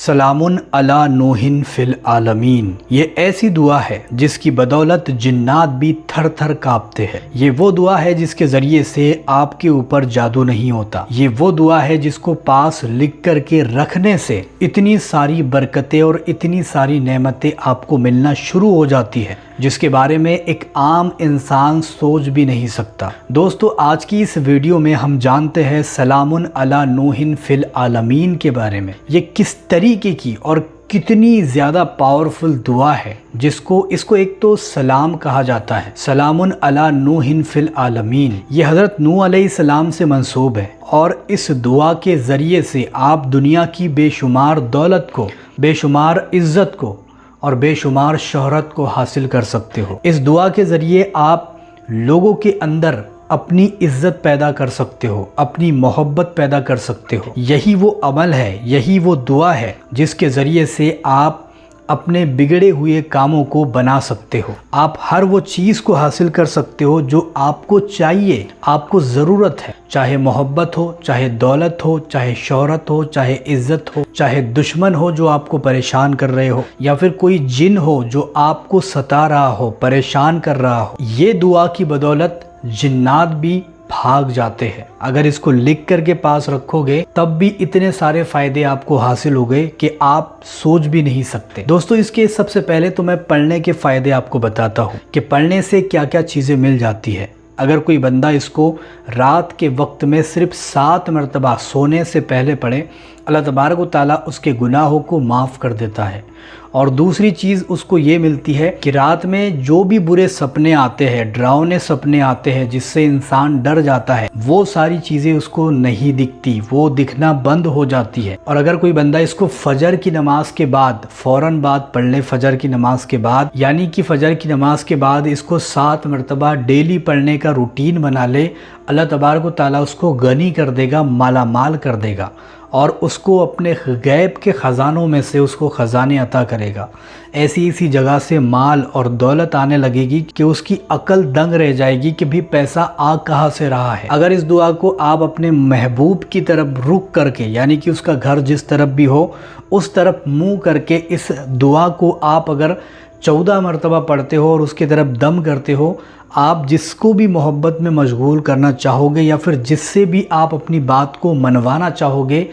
سلامن علی نوحٍ فی العالمین، یہ ایسی دعا ہے جس کی بدولت جنات بھی تھر تھر کانپتے ہیں۔ یہ وہ دعا ہے جس کے ذریعے سے آپ کے اوپر جادو نہیں ہوتا۔ یہ وہ دعا ہے جس کو پاس لکھ کر کے رکھنے سے اتنی ساری برکتیں اور اتنی ساری نعمتیں آپ کو ملنا شروع ہو جاتی ہیں جس کے بارے میں ایک عام انسان سوچ بھی نہیں سکتا۔ دوستو، آج کی اس ویڈیو میں ہم جانتے ہیں سلامن علی نوحٍ فی العالمین کے بارے میں۔ یہ کس طریقے کی اور کتنی زیادہ پاورفل دعا ہے اس کو ایک تو سلام کہا جاتا ہے، سلامن علی نوحٍ فی العالمین۔ یہ حضرت نوح علیہ السلام سے منسوب ہے اور اس دعا کے ذریعے سے آپ دنیا کی بے شمار دولت کو، بے شمار عزت کو اور بے شمار شہرت کو حاصل کر سکتے ہو۔ اس دعا کے ذریعے آپ لوگوں کے اندر اپنی عزت پیدا کر سکتے ہو، اپنی محبت پیدا کر سکتے ہو۔ یہی وہ عمل ہے، یہی وہ دعا ہے جس کے ذریعے سے آپ اپنے بگڑے ہوئے کاموں کو بنا سکتے ہو۔ آپ ہر وہ چیز کو حاصل کر سکتے ہو جو آپ کو چاہیے، آپ کو ضرورت ہے، چاہے محبت ہو، چاہے دولت ہو، چاہے شہرت ہو، چاہے عزت ہو، چاہے دشمن ہو جو آپ کو پریشان کر رہے ہو، یا پھر کوئی جن ہو جو آپ کو ستا رہا ہو، پریشان کر رہا ہو۔ یہ دعا کی بدولت جنات بھی بھاگ جاتے ہیں۔ اگر اس کو لکھ کر کے پاس رکھو گے تب بھی اتنے سارے فائدے آپ کو حاصل ہو گئے کہ آپ سوچ بھی نہیں سکتے۔ دوستو، اس کے سب سے پہلے تو میں پڑھنے کے فائدے آپ کو بتاتا ہوں کہ پڑھنے سے کیا کیا چیزیں مل جاتی ہے۔ اگر کوئی بندہ اس کو رات کے وقت میں صرف 7 مرتبہ سونے سے پہلے پڑھے، اللہ تبارک و تعالیٰ اس کے گناہوں کو معاف کر دیتا ہے۔ اور دوسری چیز اس کو یہ ملتی ہے کہ رات میں جو بھی برے سپنے آتے ہیں، ڈراؤنے سپنے آتے ہیں جس سے انسان ڈر جاتا ہے، وہ ساری چیزیں اس کو نہیں دکھتی، وہ دکھنا بند ہو جاتی ہے۔ اور اگر کوئی بندہ اس کو فجر کی نماز کے بعد فوراً بعد پڑھ لے، فجر کی نماز کے بعد، یعنی کہ فجر کی نماز کے بعد اس کو 7 مرتبہ ڈیلی پڑھنے کا روٹین بنا لے، اللہ تبارک و تعالیٰ اس کو غنی کر دے گا، مالا مال کر دے گا اور اس کو اپنے غیب کے خزانوں میں سے اس کو خزانے عطا کرے گا۔ ایسی جگہ سے مال اور دولت آنے لگے گی کہ اس کی عقل دنگ رہ جائے گی کہ بھی پیسہ آ کہاں سے رہا ہے۔ اگر اس دعا کو آپ اپنے محبوب کی طرف رخ کر کے، یعنی کہ اس کا گھر جس طرف بھی ہو اس طرف منہ کر کے اس دعا کو آپ اگر 14 مرتبہ پڑھتے ہو اور اس کی طرف دم کرتے ہو، آپ جس کو بھی محبت میں مشغول کرنا چاہو گے یا پھر جس سے بھی آپ اپنی بات کو منوانا چاہو گے،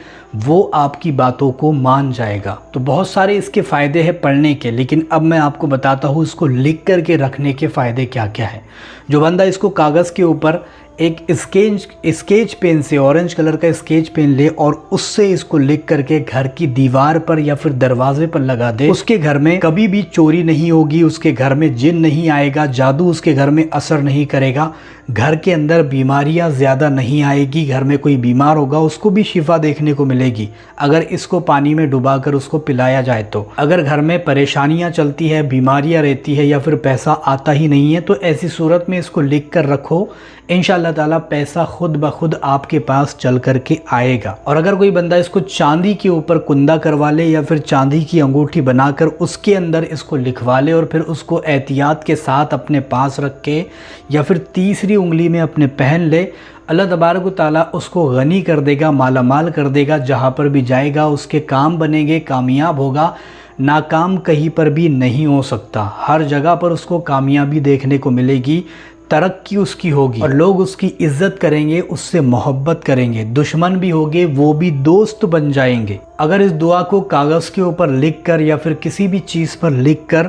وہ آپ کی باتوں کو مان جائے گا۔ تو بہت سارے اس کے فائدے ہیں پڑھنے کے، لیکن اب میں آپ کو بتاتا ہوں اس کو لکھ کر کے رکھنے کے فائدے کیا کیا ہیں۔ جو بندہ اس کو کاغذ کے اوپر ایک اسکیچ پین سے، اورنج کلر کا اسکیچ پین لے اور اس سے اس کو لکھ کر کے گھر کی دیوار پر یا پھر دروازے پر لگا دے، اس کے گھر میں کبھی بھی چوری نہیں ہوگی، اس کے گھر میں جن نہیں آئے گا، جادو اس کے گھر میں اثر نہیں کرے گا، گھر کے اندر بیماریاں زیادہ نہیں آئے گی، گھر میں کوئی بیمار ہوگا اس کو بھی شفا دیکھنے کو ملے گی اگر اس کو پانی میں ڈبا کر اس کو پلایا جائے تو۔ اگر گھر میں پریشانیاں چلتی ہے، بیماریاں رہتی ہے یا پھر پیسہ آتا ہی نہیں ہے، تو ایسی صورت میں اس کو لکھ کر رکھو، انشاءاللہ تعالیٰ پیسہ خود بخود آپ کے پاس چل کر کے آئے گا۔ اور اگر کوئی بندہ اس کو چاندی کے اوپر کندہ کروا لے یا پھر چاندی کی انگوٹھی بنا کر اس کے اندر اس کو لکھوا لے اور پھر اس کو احتیاط کے ساتھ اپنے پاس رکھ کے یا پھر تیسری انگلی میں اپنے پہن لے، اللہ تبارک و تعالیٰ اس کو غنی کر دے گا، مالا مال کر دے گا، جہاں پر بھی جائے گا اس کے کام بنے گے، کامیاب ہوگا، ناکام کہیں پر بھی نہیں ہو سکتا، ہر جگہ پر اس کو کامیابی دیکھنے کو ملے گی، ترقی اس کی ہوگی اور لوگ اس کی عزت کریں گے، اس سے محبت کریں گے، دشمن بھی ہوگے وہ بھی دوست بن جائیں گے۔ اگر اس دعا کو کاغذ کے اوپر لکھ کر یا پھر کسی بھی چیز پر لکھ کر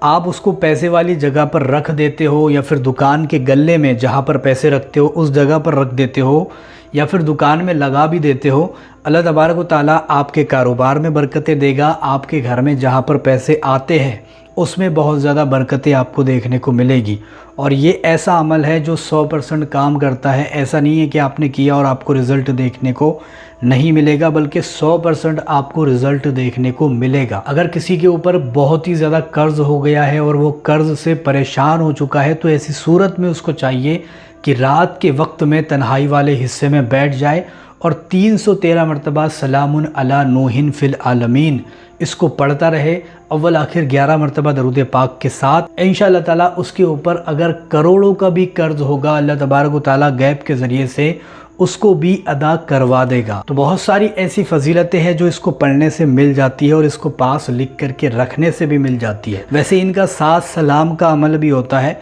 آپ اس کو پیسے والی جگہ پر رکھ دیتے ہو یا پھر دکان کے گلے میں جہاں پر پیسے رکھتے ہو اس جگہ پر رکھ دیتے ہو یا پھر دکان میں لگا بھی دیتے ہو، اللہ تبارک و تعالیٰ آپ کے کاروبار میں برکتیں دے گا، آپ کے گھر میں جہاں پر پیسے آتے ہیں اس میں بہت زیادہ برکتیں آپ کو دیکھنے کو ملے گی۔ اور یہ ایسا عمل ہے جو 100% کام کرتا ہے، ایسا نہیں ہے کہ آپ نے کیا اور آپ کو رزلٹ دیکھنے کو نہیں ملے گا، بلکہ 100% آپ کو رزلٹ دیکھنے کو ملے گا۔ اگر کسی کے اوپر بہت ہی زیادہ قرض ہو گیا ہے اور وہ قرض سے پریشان ہو چکا ہے، تو ایسی صورت میں اس کو چاہیے کہ رات کے وقت میں تنہائی والے حصے میں بیٹھ جائے اور 313 مرتبہ سلامن علی نوحٍ فی العالمین اس کو پڑھتا رہے، اول آخر 11 مرتبہ درود پاک کے ساتھ۔ انشاءاللہ تعالیٰ اس کے اوپر اگر کروڑوں کا بھی قرض ہوگا، اللہ تبارک و تعالیٰ غیب کے ذریعے سے اس کو بھی ادا کروا دے گا۔ تو بہت ساری ایسی فضیلتیں ہیں جو اس کو پڑھنے سے مل جاتی ہے اور اس کو پاس لکھ کر کے رکھنے سے بھی مل جاتی ہے۔ ویسے ان کا 7 سلام کا عمل بھی ہوتا ہے،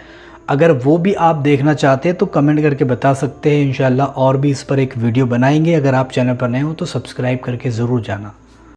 اگر وہ بھی آپ دیکھنا چاہتے ہیں تو کمنٹ کر کے بتا سکتے ہیں، انشاءاللہ اور بھی اس پر ایک ویڈیو بنائیں گے۔ اگر آپ چینل پر نئے ہو تو سبسکرائب کر کے ضرور جانا۔